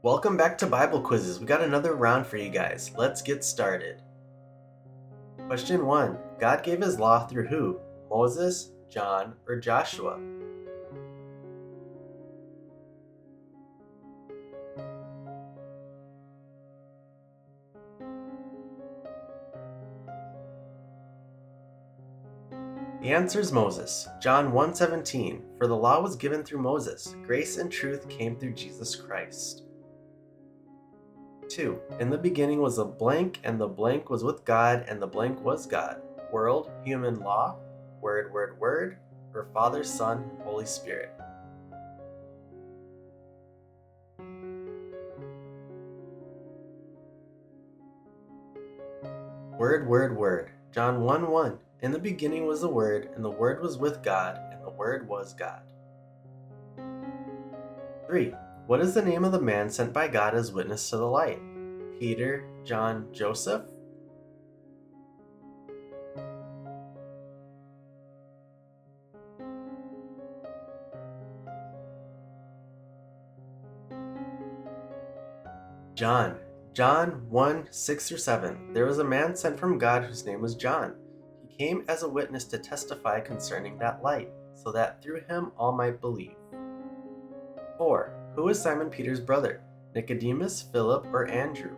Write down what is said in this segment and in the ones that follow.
Welcome back to Bible Quizzes. We got another round for you guys. Let's get started. Question 1. God gave his law through who? Moses, John, or Joshua? The answer is Moses. John 1:17. For the law was given through Moses. Grace and truth came through Jesus Christ. 2. In the beginning was a blank, and the blank was with God, and the blank was God. World, human law, word, or Father, Son, and Holy Spirit. Word. John 1:1. In the beginning was the Word, and the Word was with God, and the Word was God. 3. What is the name of the man sent by God as witness to the light? Peter, John, Joseph? John. John 1:6 through 7. There was a man sent from God whose name was John. He came as a witness to testify concerning that light, so that through him all might believe. 4. Who is Simon Peter's brother? Nicodemus, Philip, or Andrew?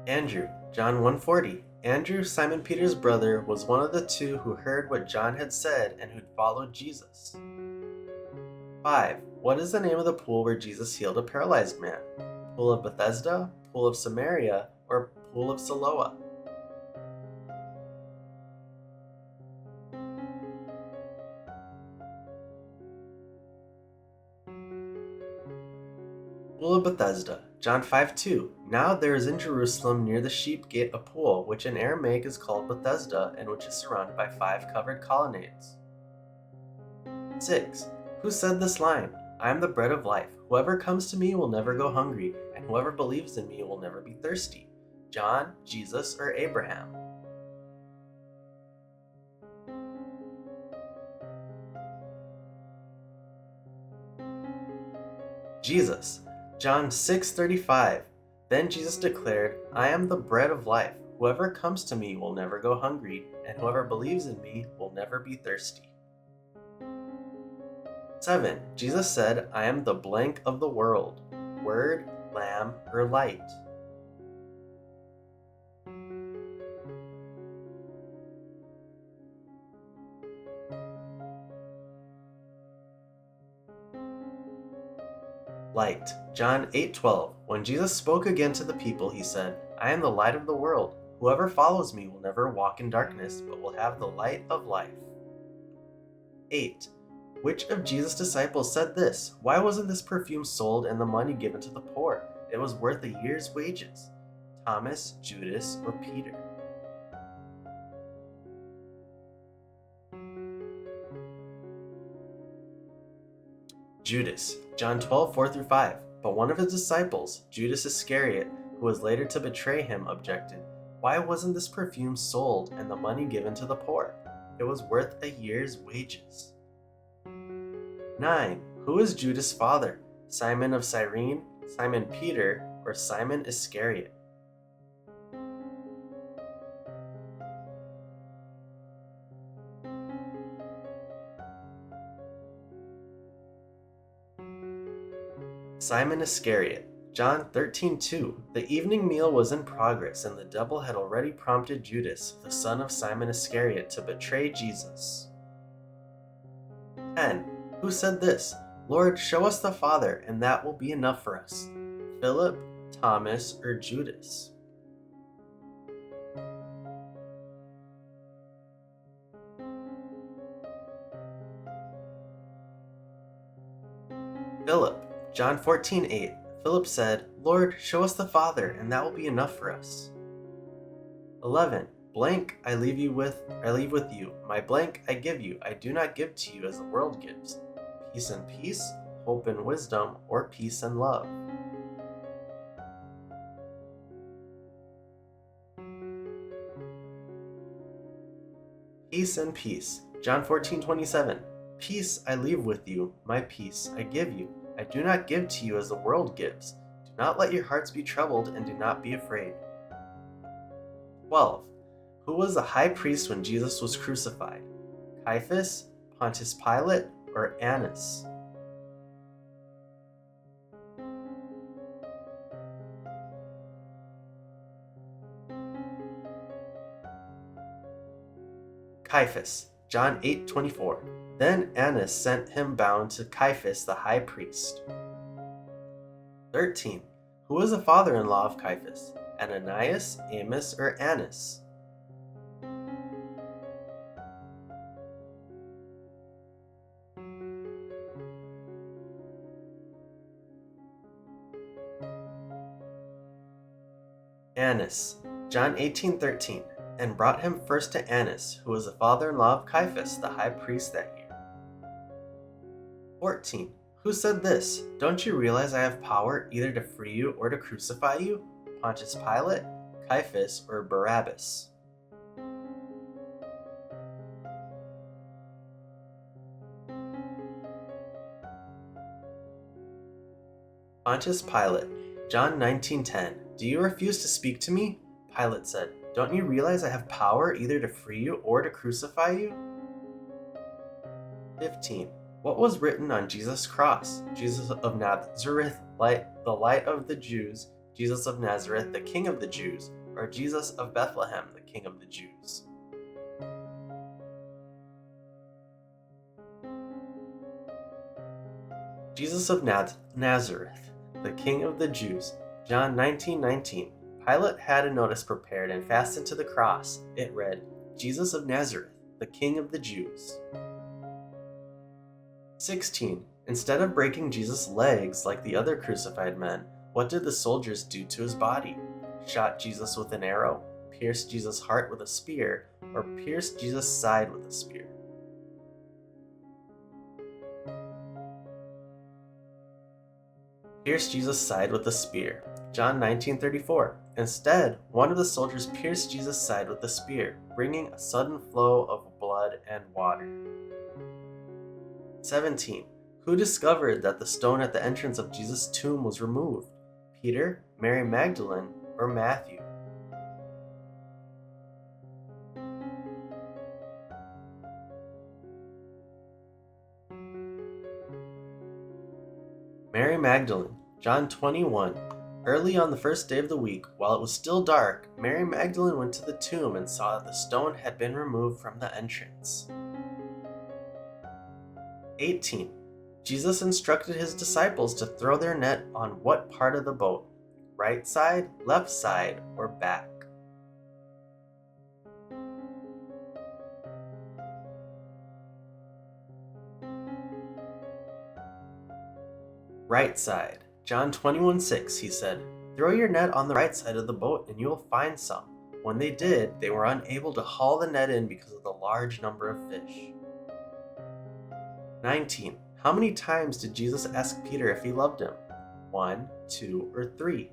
Andrew. John 1:40. Andrew, Simon Peter's brother, was one of the two who heard what John had said and who'd followed Jesus. 5. What is the name of the pool where Jesus healed a paralyzed man? Pool of Bethesda, Pool of Samaria, or Pool of Siloam? Pool of Bethesda. John 5:2. Now there is in Jerusalem near the sheep gate a pool, which in Aramaic is called Bethesda, and which is surrounded by 5 covered colonnades. 6. Who said this line? I am the bread of life. Whoever comes to me will never go hungry, and whoever believes in me will never be thirsty. John, Jesus, or Abraham? Jesus. John 6:35. Then Jesus declared, I am the bread of life. Whoever comes to me will never go hungry, and whoever believes in me will never be thirsty. 7. Jesus said, I am the blank of the world. Word, lamb, or light? Light. John 8:12. When Jesus spoke again to the people, he said, I am the light of the world. Whoever follows me will never walk in darkness, but will have the light of life. 8. Which of Jesus' disciples said this? Why wasn't this perfume sold and the money given to the poor? It was worth a year's wages. Thomas, Judas, or Peter? Judas. John 12:4 through 5. But one of his disciples, Judas Iscariot, who was later to betray him, objected, Why wasn't this perfume sold and the money given to the poor? It was worth a year's wages. 9. Who is Judas' father? Simon of Cyrene, Simon Peter, or Simon Iscariot? Simon Iscariot. John 13:2. The evening meal was in progress, and the devil had already prompted Judas, the son of Simon Iscariot, to betray Jesus. 10. Who said this? Lord, show us the Father, and that will be enough for us. Philip, Thomas, or Judas? Philip. John 14:8. Philip said, Lord, show us the Father, and that will be enough for us. 11. Blank I leave with you. My blank I give you. I do not give to you as the world gives. Peace and peace, hope and wisdom, or peace and love. Peace and peace. John 14:27. Peace I leave with you, my peace I give you. I do not give to you as the world gives. Do not let your hearts be troubled and do not be afraid. 12. Who was the high priest when Jesus was crucified? Caiaphas, Pontius Pilate, or Annas? Caiaphas. John 8:24. Then Annas sent him bound to Caiaphas the high priest. 13. Who was the father-in-law of Caiaphas? Ananias, Amos, or Annas? Annas. John 18:13. And brought him first to Annas, who was the father-in-law of Caiaphas the high priest that year. 14. Who said this? Don't you realize I have power either to free you or to crucify you? Pontius Pilate, Caiaphas, or Barabbas? Pontius Pilate. John 19:10. Do you refuse to speak to me? Pilate said, don't you realize I have power either to free you or to crucify you? 15. What was written on Jesus' cross? Jesus of Nazareth, the light of the Jews, Jesus of Nazareth, the King of the Jews, or Jesus of Bethlehem, the King of the Jews? Jesus of Nazareth, the King of the Jews. John 19:19. Pilate had a notice prepared and fastened to the cross. It read, Jesus of Nazareth, the King of the Jews. 16. Instead of breaking Jesus' legs like the other crucified men, what did the soldiers do to his body? Shot Jesus with an arrow, pierced Jesus' heart with a spear, or pierced Jesus' side with a spear? Pierced Jesus' side with a spear. John 19:34. Instead, one of the soldiers pierced Jesus' side with a spear, bringing a sudden flow of blood and water. 17. Who discovered that the stone at the entrance of Jesus' tomb was removed? Peter, Mary Magdalene, or Matthew? Mary Magdalene. John 21. Early on the first day of the week, while it was still dark, Mary Magdalene went to the tomb and saw that the stone had been removed from the entrance. 18. Jesus instructed his disciples to throw their net on what part of the boat? Right side, left side, or back? Right side. John 21:6, he said, throw your net on the right side of the boat and you will find some. When they did, they were unable to haul the net in because of the large number of fish. 19. How many times did Jesus ask Peter if he loved him? 1, 2, or 3?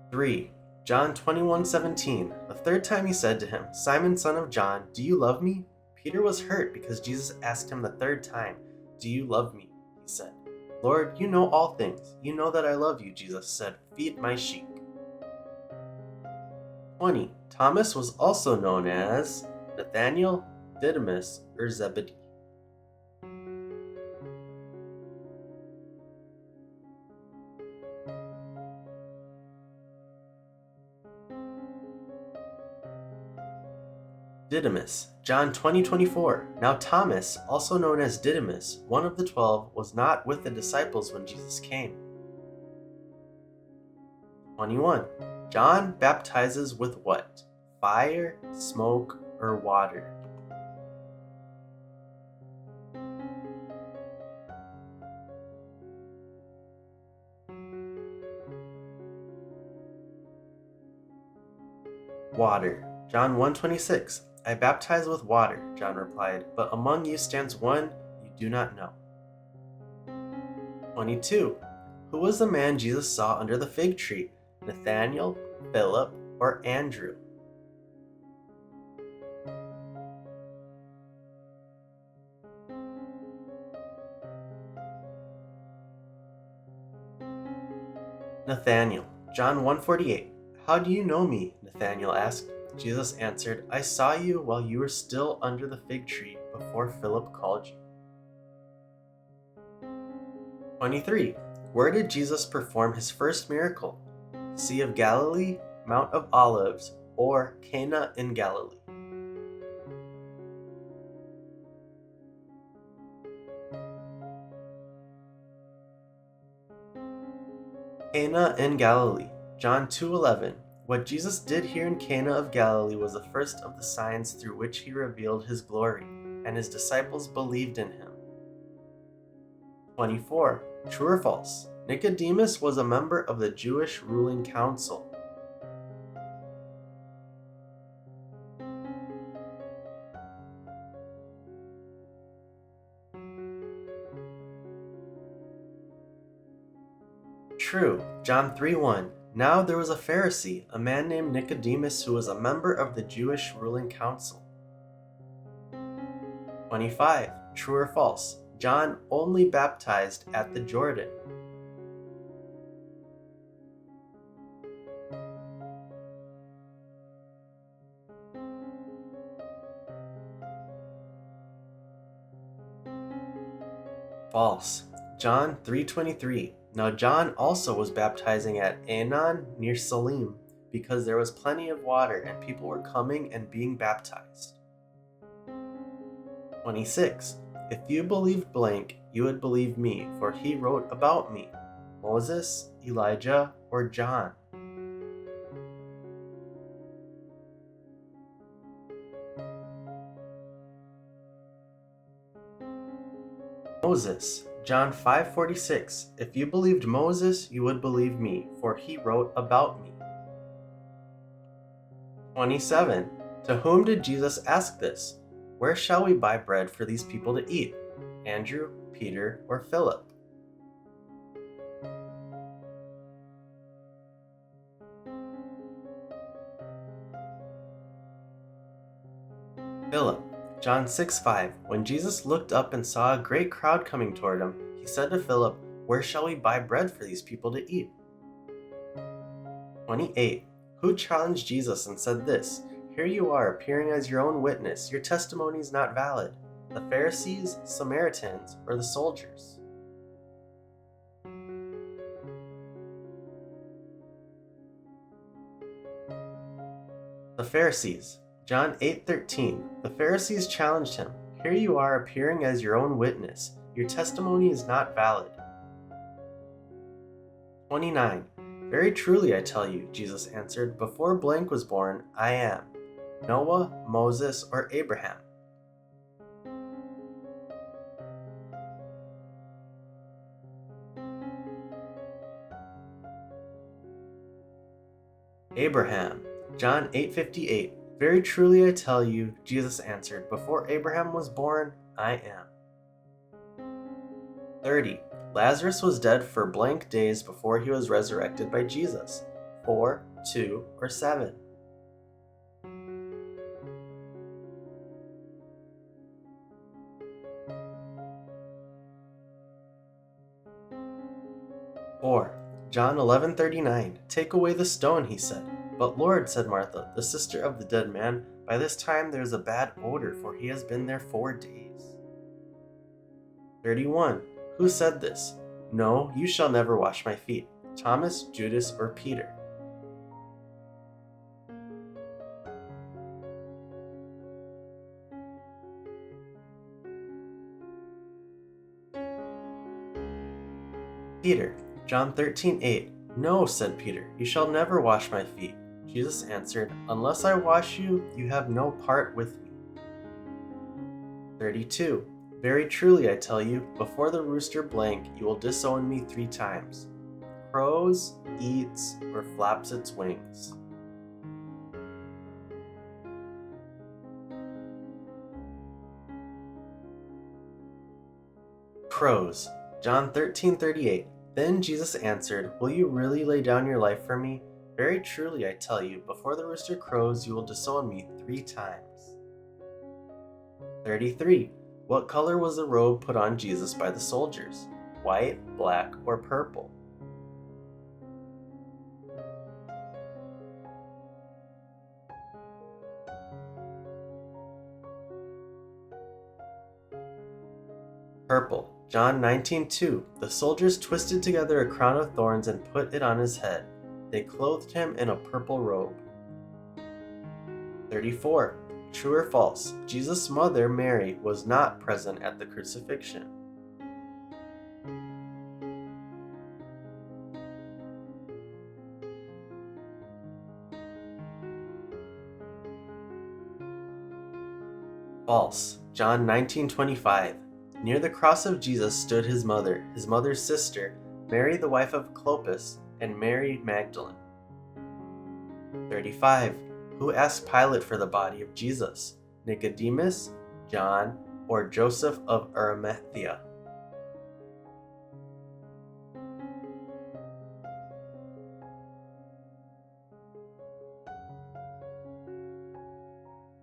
Three. John 21:17. The third time he said to him, Simon, son of John, do you love me? Peter was hurt because Jesus asked him the third time, do you love me? He said, Lord, you know all things. You know that I love you, Jesus said, feed my sheep. 20. Thomas was also known as Nathanael, Didymus, or Zebedee. Didymus. John 20:24. Now Thomas, also known as Didymus, one of the 12, was not with the disciples when Jesus came. 21. John baptizes with what? Fire, smoke, or water? Water. John 1:26. I baptize with water, John replied, but among you stands one you do not know. 22. Who was the man Jesus saw under the fig tree? Nathanael, Philip, or Andrew? Nathanael. John 1:48. How do you know me? Nathanael asked. Jesus answered, I saw you while you were still under the fig tree before Philip called you. 23. Where did Jesus perform his first miracle? Sea of Galilee, Mount of Olives, or Cana in Galilee? Cana in Galilee. John 2:11. What Jesus did here in Cana of Galilee was the first of the signs through which he revealed his glory, and his disciples believed in him. 24. True or false? Nicodemus was a member of the Jewish ruling council. True. John 3:1. Now there was a Pharisee, a man named Nicodemus, who was a member of the Jewish ruling council. 25. True or false? John only baptized at the Jordan. False. John 3:23. Now John also was baptizing at Aenon near Salim, because there was plenty of water and people were coming and being baptized. 26. If you believed blank, you would believe me, for he wrote about me. Moses, Elijah, or John? Moses. John 5:46. If you believed Moses, you would believe me, for he wrote about me. 27. To whom did Jesus ask this? Where shall we buy bread for these people to eat? Andrew, Peter, or Philip? Philip. John 6:5. When Jesus looked up and saw a great crowd coming toward him, he said to Philip, where shall we buy bread for these people to eat? 28. Who challenged Jesus and said this? Here you are, appearing as your own witness. Your testimony is not valid. The Pharisees, Samaritans, or the soldiers? The Pharisees. John 8:13. The Pharisees challenged him. Here you are, appearing as your own witness. Your testimony is not valid. 29. Very truly I tell you, Jesus answered, before blank was born, I am. Noah, Moses, or Abraham? Abraham. John 8:58. Very truly I tell you, Jesus answered, before Abraham was born, I am. 30. Lazarus was dead for blank days before he was resurrected by Jesus. 4, 2, or 7? Four. John 11:39. Take away the stone, he said. But Lord, said Martha, the sister of the dead man, by this time there is a bad odor, for he has been there 4 days. 31. Who said this? No, you shall never wash my feet. Thomas, Judas, or Peter? Peter. John 13:8. No, said Peter, you shall never wash my feet. Jesus answered, unless I wash you, you have no part with me. 32. Very truly I tell you, before the rooster blank, you will disown me 3 times. Crows, eats, or flaps its wings? Crows. John 13:38. Then Jesus answered, "Will you really lay down your life for me? Very truly I tell you, before the rooster crows, you will disown me 3 times." 33. What color was the robe put on Jesus by the soldiers? White, black, or purple? Purple. John 19:2. The soldiers twisted together a crown of thorns and put it on his head. They clothed him in a purple robe. 34. True or false? Jesus' mother, Mary, was not present at the crucifixion. False. John 19:25. Near the cross of Jesus stood his mother's sister, Mary the wife of Clopas, and Mary Magdalene. 35. Who asked Pilate for the body of Jesus? Nicodemus, John, or Joseph of Arimathea?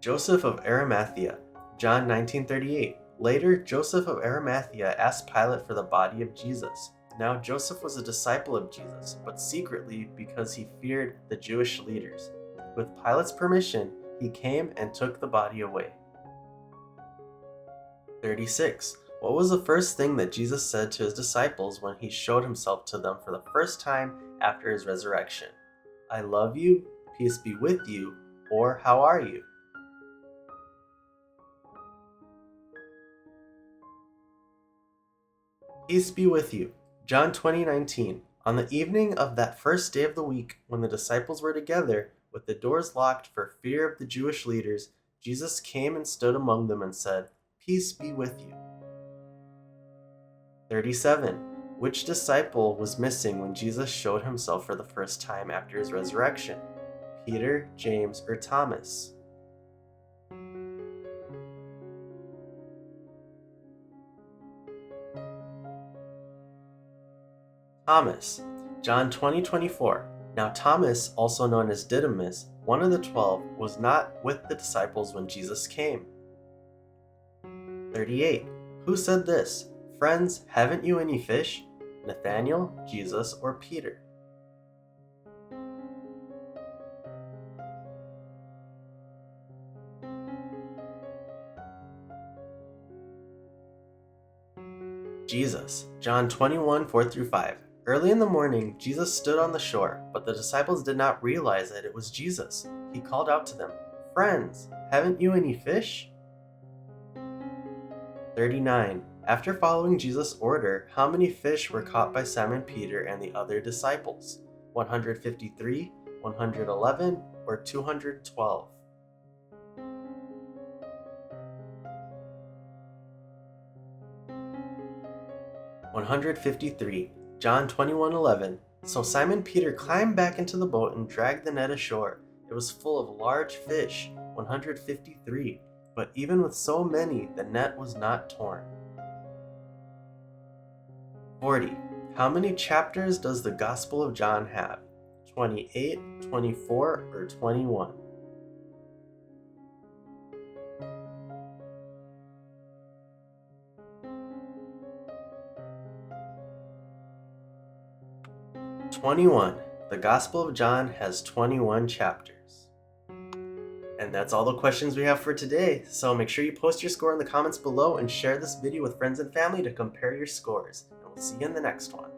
Joseph of Arimathea. John 19:38. Later, Joseph of Arimathea asked Pilate for the body of Jesus. Now, Joseph was a disciple of Jesus, but secretly because he feared the Jewish leaders. With Pilate's permission, he came and took the body away. 36. What was the first thing that Jesus said to his disciples when he showed himself to them for the first time after his resurrection? I love you, peace be with you, or how are you? Peace be with you. John 20:19. On the evening of that first day of the week, when the disciples were together, with the doors locked for fear of the Jewish leaders, Jesus came and stood among them and said, "Peace be with you." 37. Which disciple was missing when Jesus showed himself for the first time after his resurrection? Peter, James, or Thomas? Thomas. John 20:24. Now Thomas, also known as Didymus, one of the 12, was not with the disciples when Jesus came. 38. Who said this? Friends, haven't you any fish? Nathanael, Jesus, or Peter? Jesus. John 21:4-5. Early in the morning, Jesus stood on the shore, but the disciples did not realize that it was Jesus. He called out to them, "Friends, haven't you any fish?" 39. After following Jesus' order, how many fish were caught by Simon Peter and the other disciples? 153, 111, or 212? 153. John 21:11. So Simon Peter climbed back into the boat and dragged the net ashore. It was full of large fish, 153, but even with so many, the net was not torn. 40. How many chapters does the Gospel of John have? 28, 24, or 21? 21. The Gospel of John has 21 chapters. And that's all the questions we have for today. So make sure you post your score in the comments below and share this video with friends and family to compare your scores. And we'll see you in the next one.